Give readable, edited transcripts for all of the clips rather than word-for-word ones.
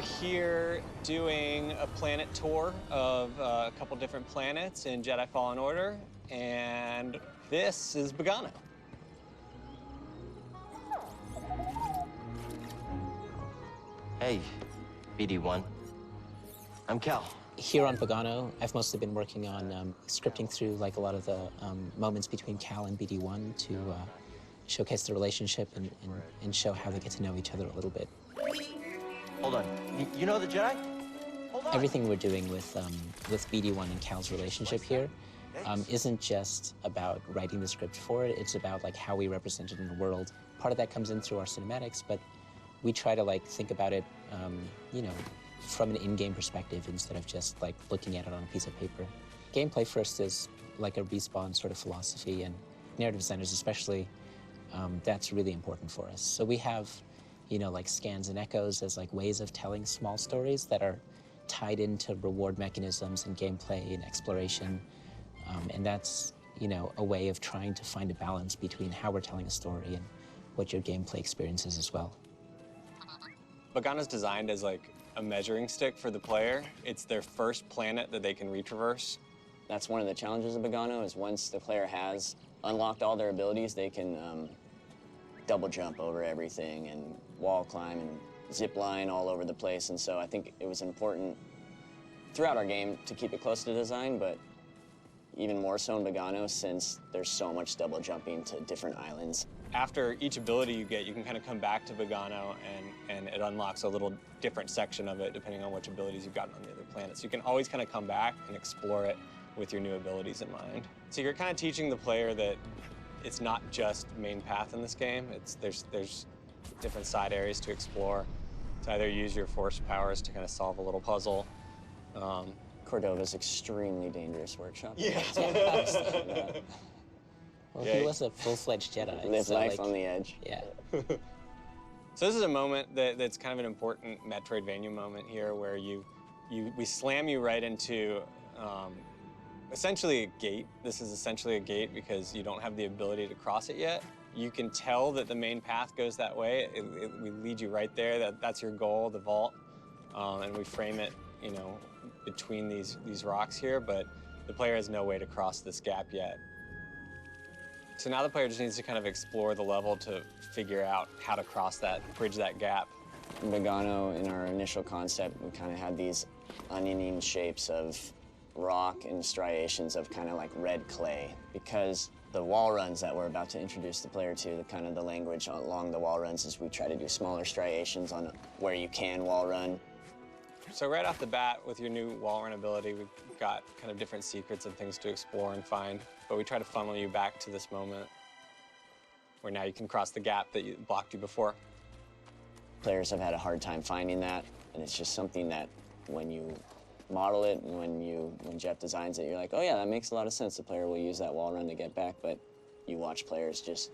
here doing a planet tour of a couple different planets in Jedi Fallen Order, and this is Bogano. Hey, BD1. I'm Cal. Here on Bogano, I've mostly been working on scripting through like a lot of the moments between Cal and BD1 to showcase the relationship and show how they get to know each other a little bit. Hold on. You know the Jedi? Hold on. Everything we're doing with BD1 and Cal's relationship here isn't just about writing the script for it. It's about like how we represent it in the world. Part of that comes in through our cinematics, but we try to like think about it, you know, from an in-game perspective instead of just like looking at it on a piece of paper. Gameplay first is like a Respawn sort of philosophy, and narrative designers especially, that's really important for us. So we have, you know, like scans and echoes as like ways of telling small stories that are tied into reward mechanisms and gameplay and exploration. And that's, you know, a way of trying to find a balance between how we're telling a story and what your gameplay experience is as well. Bogano's designed as like a measuring stick for the player. It's their first planet that they can retraverse. That's one of the challenges of Bogano, is once the player has unlocked all their abilities, they can double jump over everything and wall climb and zip line all over the place. And so I think it was important throughout our game to keep it close to design, but even more so in Bogano since there's so much double jumping to different islands. After each ability you get, you can kind of come back to Bogano and it unlocks a little different section of it depending on which abilities you've gotten on the other planets. So you can always kind of come back and explore it with your new abilities in mind. So you're kind of teaching the player that it's not just main path in this game. There's different side areas to explore, to either use your force powers to kind of solve a little puzzle. Cordova's extremely dangerous workshop. Yeah. Well, he was a full-fledged Jedi. Live so, life like, on the edge. Yeah. So this is a moment that's kind of an important Metroidvania moment here, where we slam you right into essentially a gate. This is essentially a gate because you don't have the ability to cross it yet. You can tell that the main path goes that way. We lead you right there. That's your goal, the vault, and we frame it, you know, between these rocks here. But the player has no way to cross this gap yet. So now the player just needs to kind of explore the level to figure out how to bridge that gap. In Bogano, in our initial concept, we kind of had these onioning shapes of rock and striations of kind of like red clay, because the wall runs that we're about to introduce the player to, the language along the wall runs is we try to do smaller striations on where you can wall run. So right off the bat, with your new wall run ability, we've got kind of different secrets and things to explore and find, but we try to funnel you back to this moment where now you can cross the gap that blocked you before. Players have had a hard time finding that, and it's just something that when you model it and when Jeff designs it, you're like, oh yeah, that makes a lot of sense. The player will use that wall run to get back, but you watch players just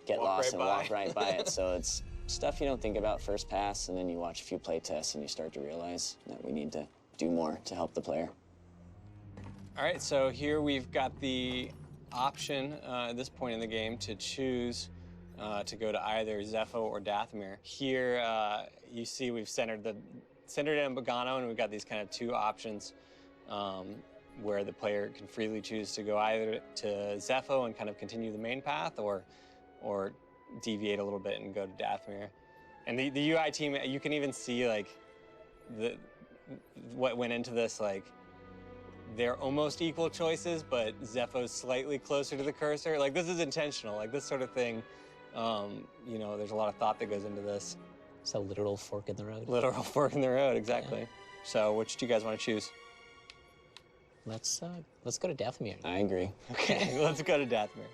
get lost and walk right by it. So it's stuff you don't think about first pass, and then you watch a few play tests and you start to realize that we need to do more to help the player. All right, so here we've got the option at this point in the game to choose to go to either Zepho or Dathomir. Here you see we've centered it in Bogano, and we've got these kind of two options where the player can freely choose to go either to Zepho and kind of continue the main path, or deviate a little bit and go to Dathomir. And the UI team, you can even see like what went into this. Like, they're almost equal choices, but Zepho's slightly closer to the cursor. Like, this is intentional. Like, this sort of thing, you know, there's a lot of thought that goes into this. So literal fork in the road. Literal fork in the road, exactly. Yeah. So which do you guys want to choose? Let's go to Dathomir. I agree. Okay, let's go to Dathomir.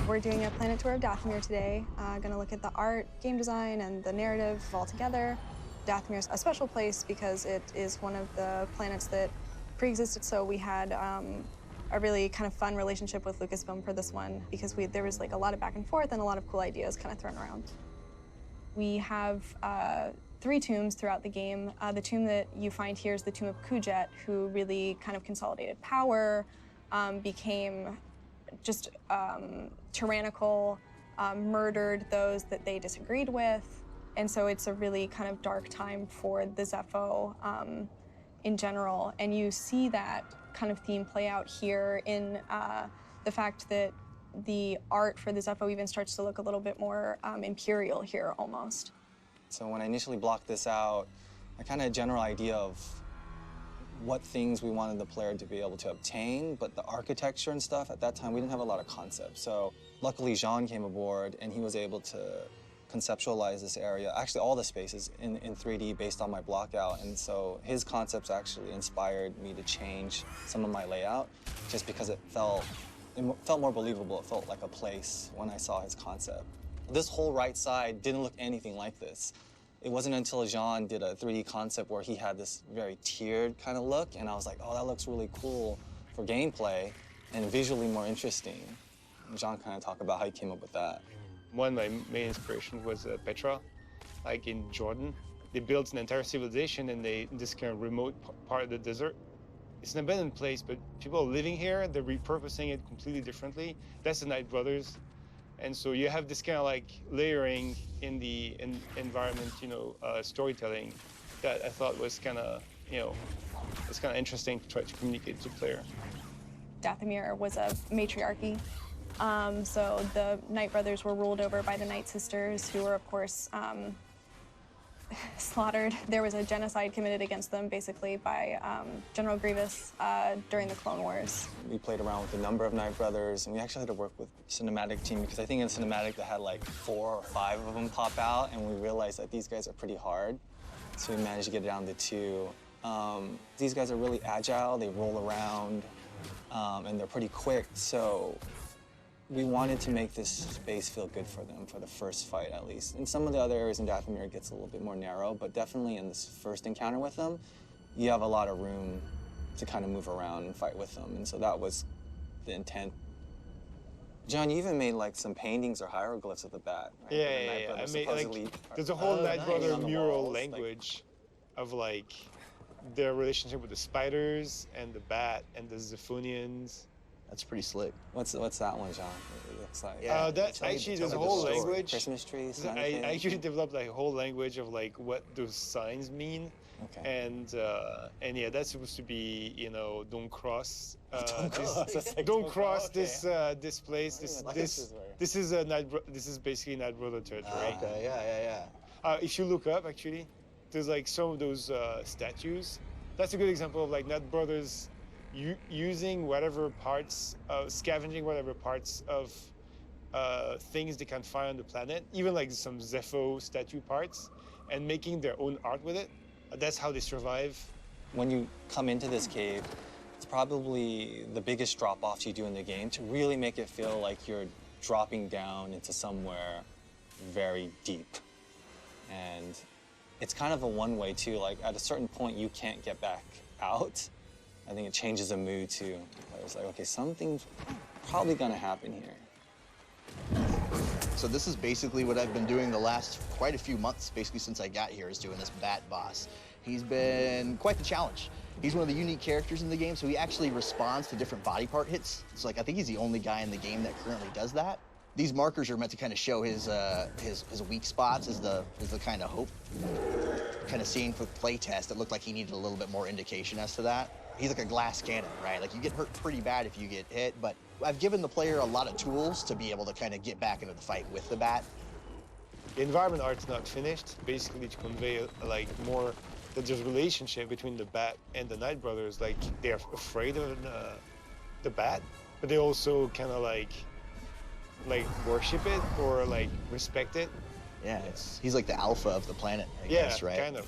We're doing a planet tour of Dathomir today. Gonna look at the art, game design, and the narrative all together. Dathomir's a special place because it is one of the planets that pre-existed, so we had a really kind of fun relationship with Lucasfilm for this one, because there was like a lot of back and forth and a lot of cool ideas kind of thrown around. We have 3 tombs throughout the game. The tomb that you find here is the tomb of Kujet, who really kind of consolidated power, became just tyrannical, murdered those that they disagreed with. And so it's a really kind of dark time for the Zepho in general. And you see that kind of theme play out here in the fact that the art for the Zepho even starts to look a little bit more imperial here almost. So when I initially blocked this out, I kind of had a general idea of what things we wanted the player to be able to obtain, but the architecture and stuff, at that time, we didn't have a lot of concepts. So luckily, Jean came aboard, and he was able to conceptualize this area, actually all the spaces in 3D based on my block out. And so his concepts actually inspired me to change some of my layout, just because it felt more believable. It felt like a place when I saw his concept. This whole right side didn't look anything like this. It wasn't until Jean did a 3D concept where he had this very tiered kind of look, and I was like, oh, that looks really cool for gameplay and visually more interesting. And Jean kind of talked about how he came up with that. One of my main inspirations was Petra, like in Jordan. They built an entire civilization in this kind of remote part of the desert. It's an abandoned place, but people are living here. They're repurposing it completely differently. That's the Knight Brothers. And so you have this kind of like layering in the environment, storytelling that I thought was kind of, it's kind of interesting to try to communicate to the player. Dathomir was a matriarchy. So the Knight Brothers were ruled over by the Knight Sisters, who were, of course, slaughtered. There was a genocide committed against them, basically, by General Grievous during the Clone Wars. We played around with a number of Knight Brothers, and we actually had to work with cinematic team, because I think in cinematic they had like 4 or 5 of them pop out, and we realized that these guys are pretty hard. So we managed to get it down to 2. These guys are really agile, they roll around, and they're pretty quick, so we wanted to make this space feel good for them for the first fight, at least. In some of the other areas in Dathomir, it gets a little bit more narrow, but definitely in this first encounter with them, you have a lot of room to kind of move around and fight with them, and so that was the intent. John, you even made like some paintings or hieroglyphs of the bat, right? Yeah. I made there's a whole Knight Brother mural walls, language of like their relationship with the spiders and the bat and the Zephonians. That's pretty slick. What's that one, John? It looks like. Yeah, that actually there's a whole language. Christmas trees. I actually developed like a whole language of like what those signs mean. Okay. And yeah, that's supposed to be, don't cross. Don't cross this place. This is basically Knight Brother territory. Okay. Yeah. If you look up, actually, there's like some of those statues. That's a good example of like Knight Brothers using whatever parts, scavenging whatever parts of things they can find on the planet, even like some Zepho statue parts, and making their own art with it. That's how they survive. When you come into this cave, it's probably the biggest drop-offs you do in the game to really make it feel like you're dropping down into somewhere very deep. And it's kind of a one-way too, like at a certain point you can't get back out. I think it changes the mood too. It's like, okay, something's probably gonna happen here. So this is basically what I've been doing the last quite a few months, basically since I got here, is doing this Bat boss. He's been quite the challenge. He's one of the unique characters in the game, so he actually responds to different body part hits. So like, I think he's the only guy in the game that currently does that. These markers are meant to kind of show his weak spots as the kind of hope. Kind of seeing for playtest, it looked like he needed a little bit more indication as to that. He's like a glass cannon, right? Like you get hurt pretty bad if you get hit, but I've given the player a lot of tools to be able to kind of get back into the fight with the bat. The environment art's not finished, basically to convey like more that there's a relationship between the bat and the Knight Brothers. Like they're afraid of the bat, but they also kind of like worship it or like respect it. Yeah, he's like the alpha of the planet, I guess, right? Yeah, kind of.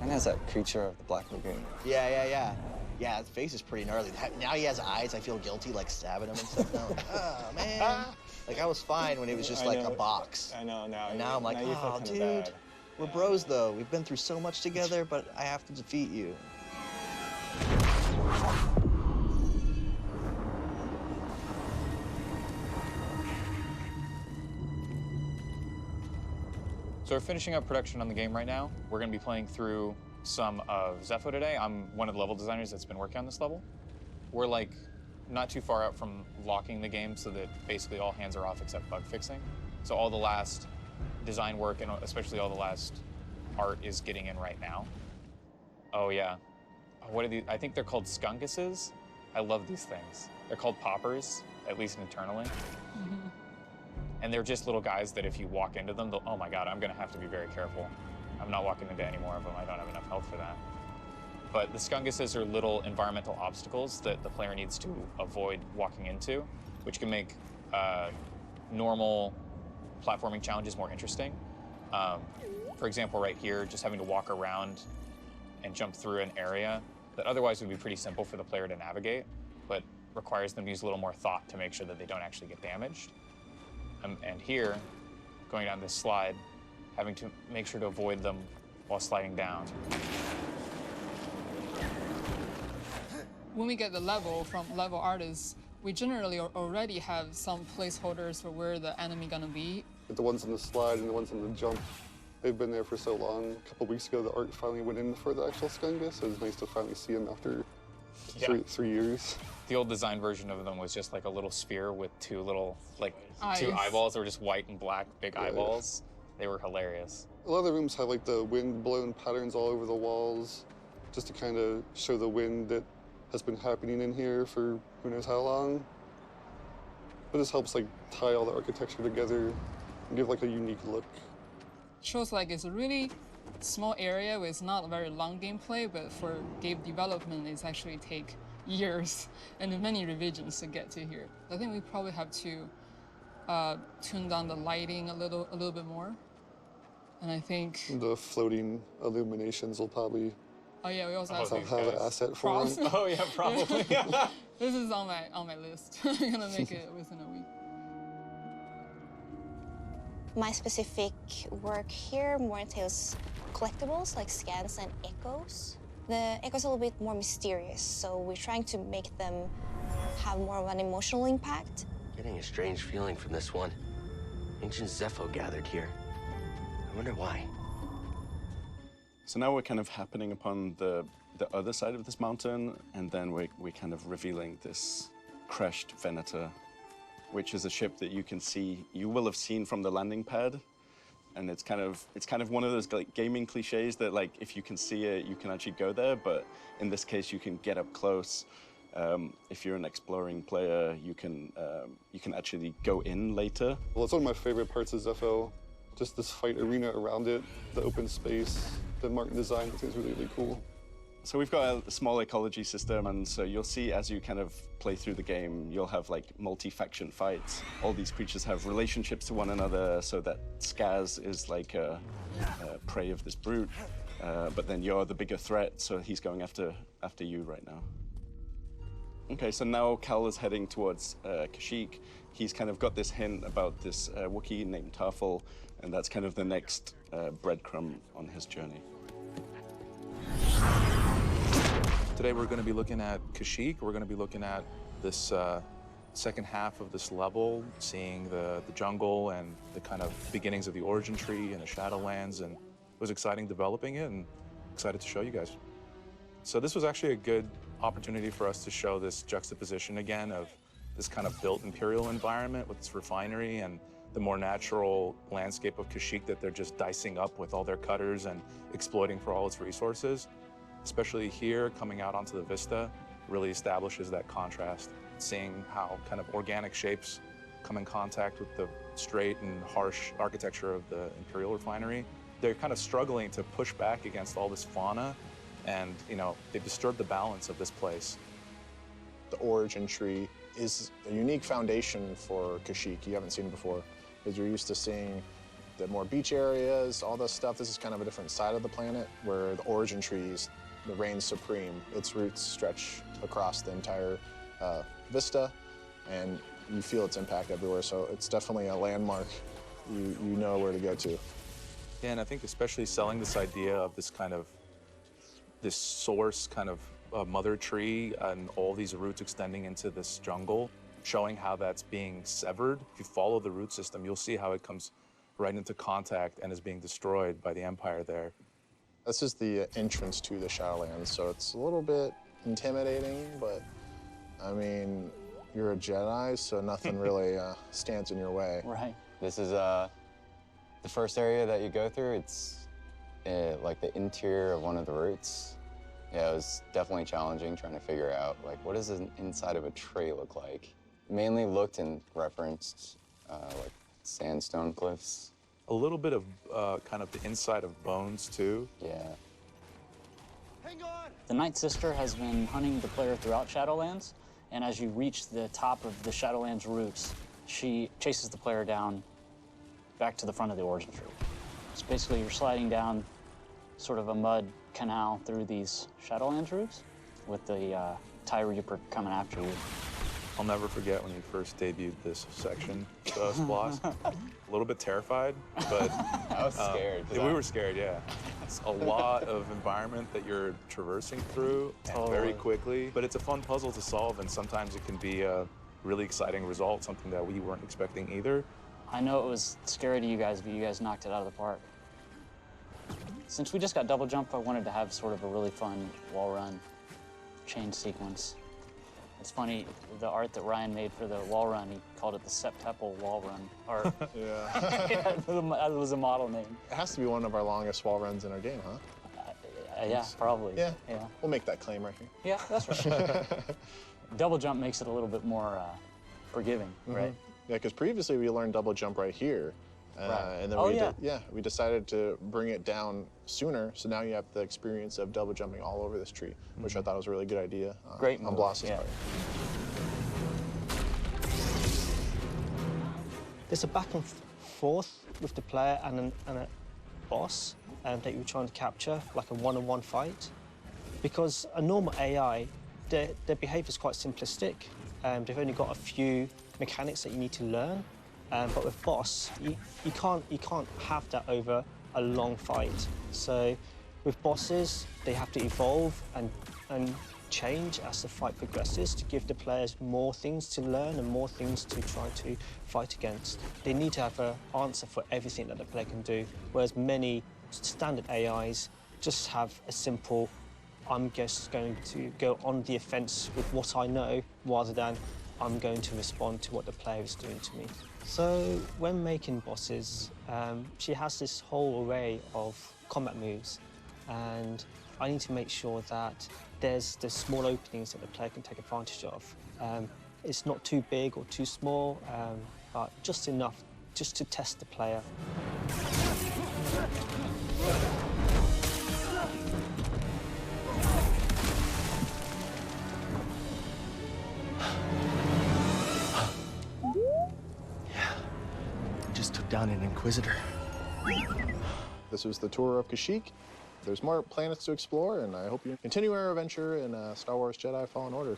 And has that creature of the Black Lagoon. Yeah. Yeah, his face is pretty gnarly. Now he has eyes, I feel guilty, like stabbing him and stuff. Now, like, oh, man. Like, I was fine when it was just like a box. I know, now. And now I'm like, oh, dude, bad. We're bros, though. We've been through so much together, but I have to defeat you. So we're finishing up production on the game right now. We're going to be playing through some of Zepho today. I'm one of the level designers that's been working on this level. We're like not too far out from locking the game so that basically all hands are off except bug fixing. So all the last design work and especially all the last art is getting in right now. Oh yeah. What are these? I think they're called skunkuses. I love these things. They're called poppers, at least internally. And they're just little guys that if you walk into them, oh my God, I'm gonna have to be very careful. I'm not walking into any more of them. I don't have enough health for that. But the skunkuses are little environmental obstacles that the player needs to avoid walking into, which can make normal platforming challenges more interesting. For example, right here, just having to walk around and jump through an area that otherwise would be pretty simple for the player to navigate, but requires them to use a little more thought to make sure that they don't actually get damaged. And here, going down this slide, having to make sure to avoid them while sliding down. When we get the level from level artists, we generally already have some placeholders for where the enemy gonna be. The ones on the slide and the ones on the jump, they've been there for so long. A couple weeks ago, the art finally went in for the actual skungus, so it was nice to finally see them after three years. The old design version of them was just like a little sphere with two little, eyes. two eyeballs that were just white and black, big eyeballs. They were hilarious. A lot of the rooms have like the wind-blown patterns all over the walls, just to kind of show the wind that has been happening in here for who knows how long. But this helps like tie all the architecture together and give like a unique look. Shows like it's a really small area with not a very long gameplay, but for game development, it's actually take years and many revisions to get to here. I think we probably have to tune down the lighting a little bit more. And I think The floating illuminations will probably oh yeah, we also Oh, have some these have an guys. asset for props. them. Oh yeah, probably. This is on my list. I'm gonna make it within a week. My specific work here more entails collectibles like scans and echoes. The echoes are a little bit more mysterious, so we're trying to make them have more of an emotional impact. Getting a strange feeling from this one. Ancient Zepho gathered here. I wonder why. So now we're kind of happening upon the other side of this mountain, and then we're kind of revealing this crashed Venator, which is a ship that you will have seen from the landing pad. And it's kind of one of those like gaming cliches that like if you can see it, you can actually go there. But in this case, you can get up close. If you're an exploring player, you can actually go in later. Well, it's one of my favorite parts of Zepho. Just this fight arena around it, the open space, the Martin design, I think is really, really cool. So we've got a small ecology system, and so you'll see as you kind of play through the game, you'll have like multi-faction fights. All these creatures have relationships to one another, so that Skaz is like a prey of this brute, but then you're the bigger threat, so he's going after you right now. Okay, so now Cal is heading towards Kashyyyk. He's kind of got this hint about this Wookiee named Tarful, and that's kind of the next breadcrumb on his journey. Today we're going to be looking at Kashyyyk. We're going to be looking at this second half of this level, seeing the jungle and the kind of beginnings of the origin tree and the Shadowlands, and it was exciting developing it and excited to show you guys. So this was actually a good opportunity for us to show this juxtaposition again of this kind of built Imperial environment with its refinery and the more natural landscape of Kashyyyk that they're just dicing up with all their cutters and exploiting for all its resources. Especially here, coming out onto the vista, really establishes that contrast. Seeing how kind of organic shapes come in contact with the straight and harsh architecture of the Imperial refinery. They're kind of struggling to push back against all this fauna, and they've disturbed the balance of this place. The origin tree is a unique foundation for Kashyyyk. You haven't seen it before, because you're used to seeing the more beach areas, all this stuff. This is kind of a different side of the planet where the origin trees, the reign supreme. Its roots stretch across the entire vista, and you feel its impact everywhere. So it's definitely a landmark. You know where to go to. Yeah, and I think especially selling this idea of this source kind of mother tree and all these roots extending into this jungle, showing how that's being severed. If you follow the root system, you'll see how it comes right into contact and is being destroyed by the Empire there. This is the entrance to the Shadowlands, so it's a little bit intimidating, but I mean, you're a Jedi, so nothing really stands in your way. Right. This is the first area that you go through. It's like the interior of one of the routes. Yeah, it was definitely challenging trying to figure out, like, what does an inside of a tray look like? Mainly looked and referenced, like, sandstone cliffs. A little bit of kind of the inside of bones, too. Yeah. The Night Sister has been hunting the player throughout Shadowlands, and as you reach the top of the Shadowlands routes, she chases the player down back to the front of the origin tree. So basically, you're sliding down sort of a mud canal through these Shadowlands routes with the TIE Reaper coming after you. I'll never forget when you first debuted this section to us, Bloss. A little bit terrified, but... I was scared. Yeah, we were scared, yeah. It's a lot of environment that you're traversing through very quickly, but it's a fun puzzle to solve, and sometimes it can be a really exciting result, something that we weren't expecting either. I know it was scary to you guys, but you guys knocked it out of the park. Since we just got double jump, I wanted to have sort of a really fun wall run chain sequence. It's funny, the art that Ryan made for the wall run, he called it the Septuple wall run art. Yeah. That was a model name. It has to be one of our longest wall runs in our game, huh? Yeah, probably. Yeah. Yeah. We'll make that claim right here. Yeah, that's right. Double jump makes it a little bit more forgiving, right? Yeah, because previously we learned double jump right here. Right. And then we decided to bring it down sooner, so now you have the experience of double jumping all over this tree, which I thought was a really good idea. Great on move, Bloss's part. There's a back and forth with the player and a boss that you're trying to capture, like a one-on-one fight. Because a normal AI, their behavior is quite simplistic. They've only got a few mechanics that you need to learn. But with boss, you can't have that over a long fight. So with bosses, they have to evolve and change as the fight progresses to give the players more things to learn and more things to try to fight against. They need to have an answer for everything that the player can do, whereas many standard AIs just have a simple, I'm just going to go on the offense with what I know, rather than I'm going to respond to what the player is doing to me. So when making bosses, she has this whole array of combat moves, and I need to make sure that there's the small openings that the player can take advantage of. It's not too big or too small, but just enough just to test the player. Just took down an Inquisitor. This was the tour of Kashyyyk. There's more planets to explore, and I hope you continue our adventure in Star Wars Jedi Fallen Order.